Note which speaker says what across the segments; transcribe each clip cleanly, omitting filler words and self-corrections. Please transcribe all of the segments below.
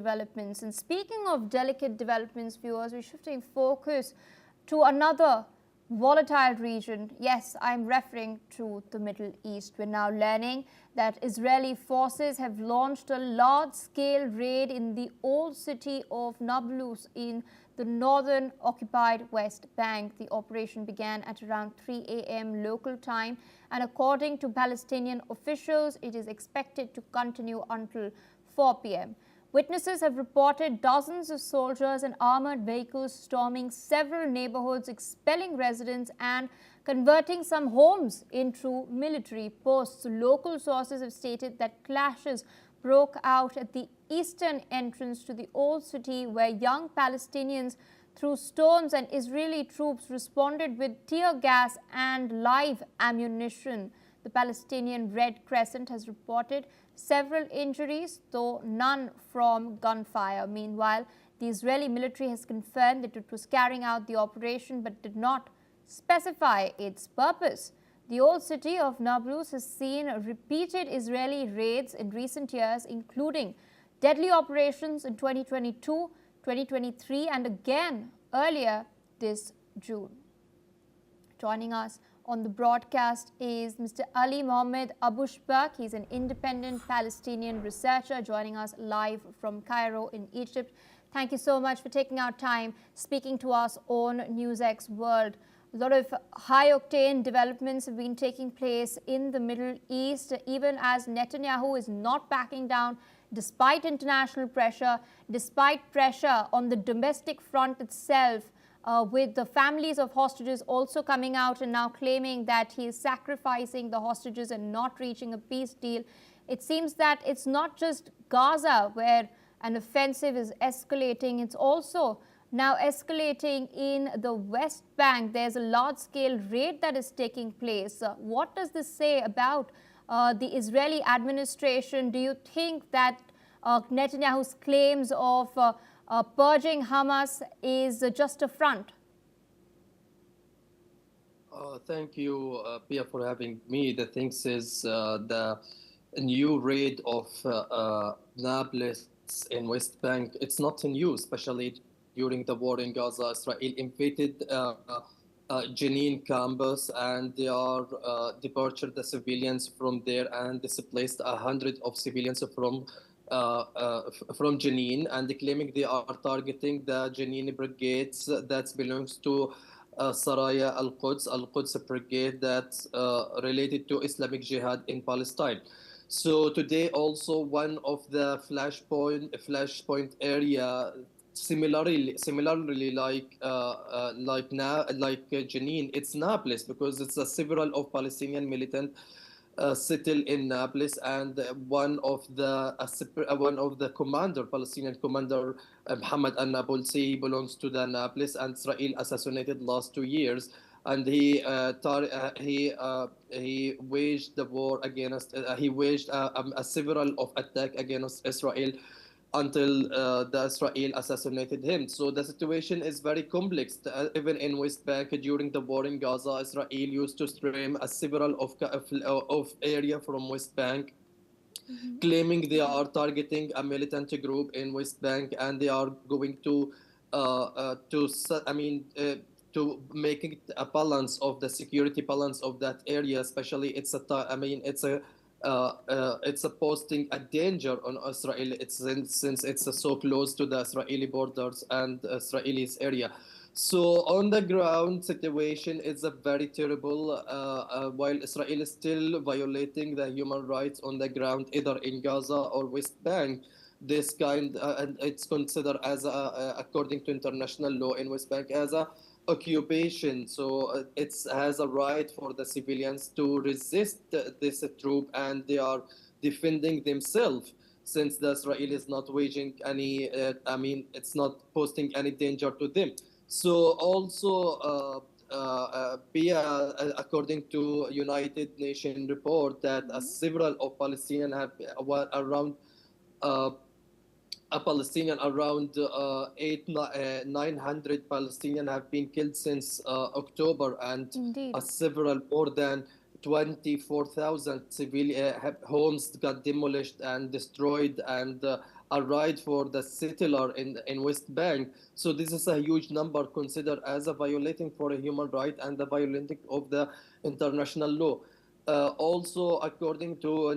Speaker 1: developments. And speaking of delicate developments, viewers, we're shifting focus to another volatile region. Yes, I'm referring to the Middle East. We're now learning that Israeli forces have launched a large-scale raid in the old city of Nablus in the northern occupied West Bank. The operation began at around 3 a.m. local time, and according to Palestinian officials, it is expected to continue until 4 p.m. Witnesses have reported dozens of soldiers and armored vehicles storming several neighborhoods, expelling residents and converting some homes into military posts. Local sources have stated that clashes broke out at the eastern entrance to the old city, where young Palestinians threw stones and Israeli troops responded with tear gas and live ammunition. The Palestinian Red Crescent has reported several injuries, though none from gunfire. Meanwhile, the Israeli military has confirmed that it was carrying out the operation but did not specify its purpose. The old city of Nablus has seen repeated Israeli raids in recent years, including deadly operations in 2022, 2023, and again earlier this June. Joining us on the broadcast is Mr. Ali Mohammed Abushbak. He's an independent Palestinian researcher joining us live from Cairo in Egypt. Thank you so much for taking our time speaking to us on NewsX World. A lot of high-octane developments have been taking place in the Middle East, even as Netanyahu is not backing down despite international pressure, despite pressure on the domestic front itself, with the families of hostages also coming out and now claiming that he is sacrificing the hostages and not reaching a peace deal. It seems that it's not just Gaza where an offensive is escalating, it's also now escalating in the West Bank. There's a large-scale raid that is taking place. What does this say about the Israeli administration? Do you think that Netanyahu's claims of purging Hamas is just a front?
Speaker 2: Thank you, Pia, for having me. The thing is, the new raid of Nablus in West Bank, it's not new, especially during the war in Gaza. Israel invaded Jenin campus, and they are departed the civilians from there and displaced 100 of civilians from Jenin, and claiming they are targeting the Jenin brigades that belongs to Saraya al-Quds brigade that's related to Islamic Jihad in Palestine. So today also one of the flashpoint area, similarly like Jenin, it's Nablus, because it's a several of Palestinian militant settle in Nablus, and one of the Palestinian commander, Muhammad al-Nabulsi, belongs to the Nablus, and Israel assassinated last 2 years, and he waged the war against he waged a several of attack against Israel until the Israel assassinated him. So the situation is very complex. Even in West Bank, during the war in Gaza, Israel used to stream a several of area from West Bank, claiming they are targeting a militant group in West Bank, and they are going to making a balance of the security balance of that area. Especially, it's a posting a danger on Israel. Since it's so close to the Israeli borders and Israeli's area. So on the ground situation is a very terrible. While Israel is still violating the human rights on the ground, either in Gaza or West Bank, this kind and it's considered as according to international law in West Bank as a occupation. So it has a right for the civilians to resist this troop, and they are defending themselves, since the Israel is not waging any it's not posting any danger to them. So also according to United Nations report that several of Palestinians have around around 900 Palestinians have been killed since October, and several more than 24,000 civilian homes got demolished and destroyed, and a right for the settler in West Bank. So this is a huge number considered as a violating for a human right and the violating of the international law. Also, according to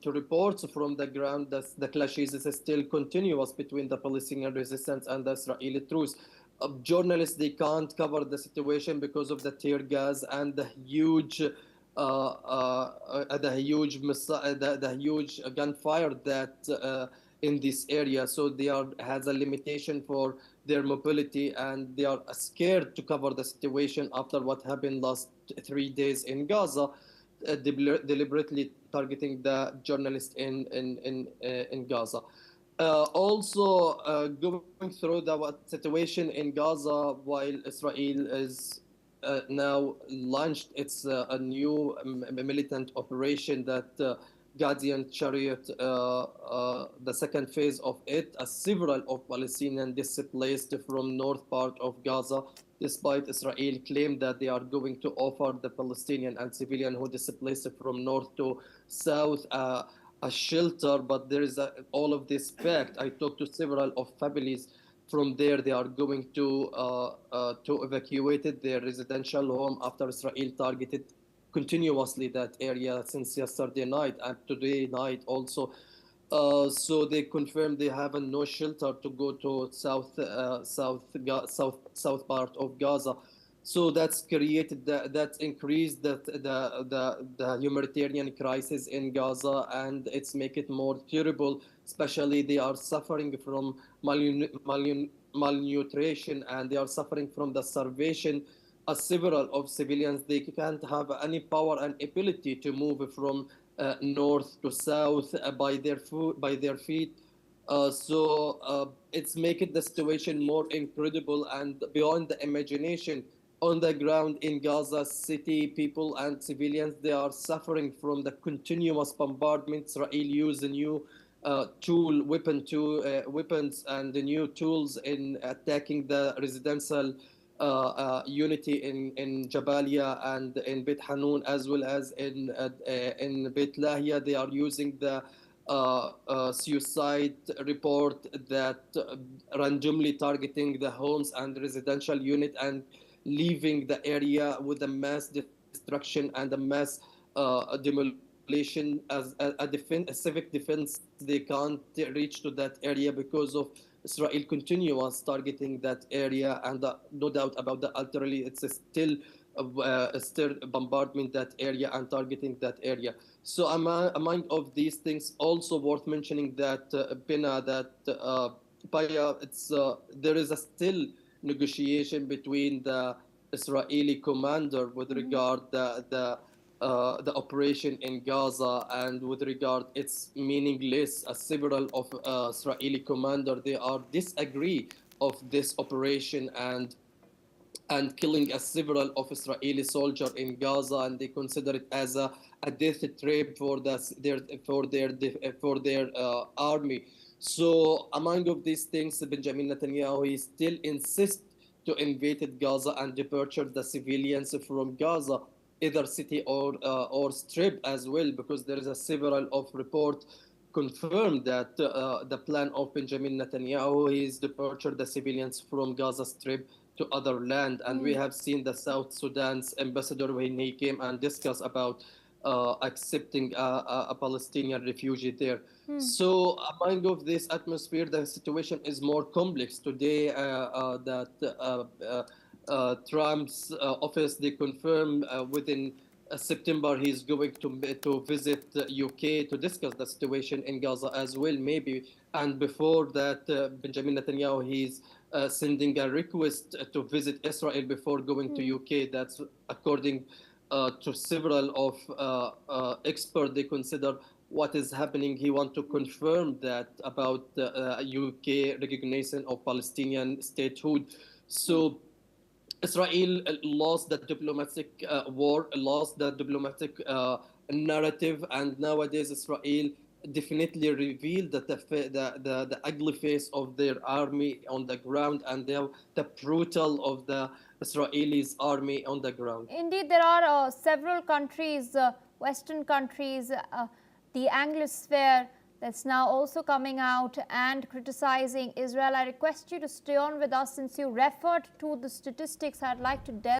Speaker 2: reports from the ground, the clashes is still continuous between the Palestinian resistance and the Israeli troops. Journalists they can't cover the situation because of the tear gas and the huge gunfire that in this area. So they are has a limitation for their mobility, and they are scared to cover the situation after what happened last 3 days in Gaza, deliberately targeting the journalists in Gaza. Going through the situation in Gaza while Israel is now launched its a new militant operation that Guardian Chariot, the second phase of it, as several of Palestinians displaced from north part of Gaza, despite Israel claim that they are going to offer the Palestinian and civilian who displaced from north to south a shelter, but there is all of this fact. I talked to several of families from there. They are going to evacuate their residential home after Israel targeted continuously that area since yesterday night and today night also. So they confirmed they have no shelter to go to south part of Gaza. So that's created that's increased the humanitarian crisis in Gaza, and it's make it more terrible. Especially they are suffering from malnutrition, and they are suffering from the starvation. As several of civilians, they can't have any power and ability to move from north to south by their feet. It's making the situation more incredible and beyond the imagination. On the ground in Gaza City, people and civilians they are suffering from the continuous bombardment. Israel use a new weapons and the new tools in attacking the residential unity in Jabalia and in Beit Hanun, as well as in Beit Lahia. They are using the suicide report that randomly targeting the homes and residential unit and leaving the area with a mass destruction and a mass demolition as a civic defense. They can't reach to that area because of Israel continuous targeting that area, and no doubt about that. Ultimately, it's still bombardment that area and targeting that area. So among of these things, also worth mentioning that Pina, that Paya, it's there is a still negotiation between the Israeli commander with regard the operation in Gaza, and with regard it's meaningless. Several of Israeli commander they are disagree of this operation and killing several of Israeli soldiers in Gaza, and they consider it as a death trap for their army. So among of these things, Benjamin Netanyahu he still insists to invade Gaza and departure the civilians from Gaza, either city or strip as well, because there is a several of report confirmed that the plan of Benjamin Netanyahu is departure the civilians from Gaza Strip to other land. And we have seen the South Sudan's ambassador when he came and discussed about accepting a Palestinian refugee there. So among of this atmosphere, the situation is more complex today. Trump's office they confirm within September he's going to visit UK to discuss the situation in Gaza as well, maybe. And before that, Benjamin Netanyahu he's sending a request to visit Israel before going to UK. That's according to several of experts. They consider what is happening. He want to confirm that about UK recognition of Palestinian statehood. So Israel lost the diplomatic war, lost the diplomatic narrative, and nowadays Israel definitely revealed that the ugly face of their army on the ground, and the brutal of the Israelis army on the ground.
Speaker 1: Indeed, there are several countries, Western countries, the Anglosphere, that's now also coming out and criticizing Israel. I request you to stay on with us since you referred to the statistics. I'd like to delve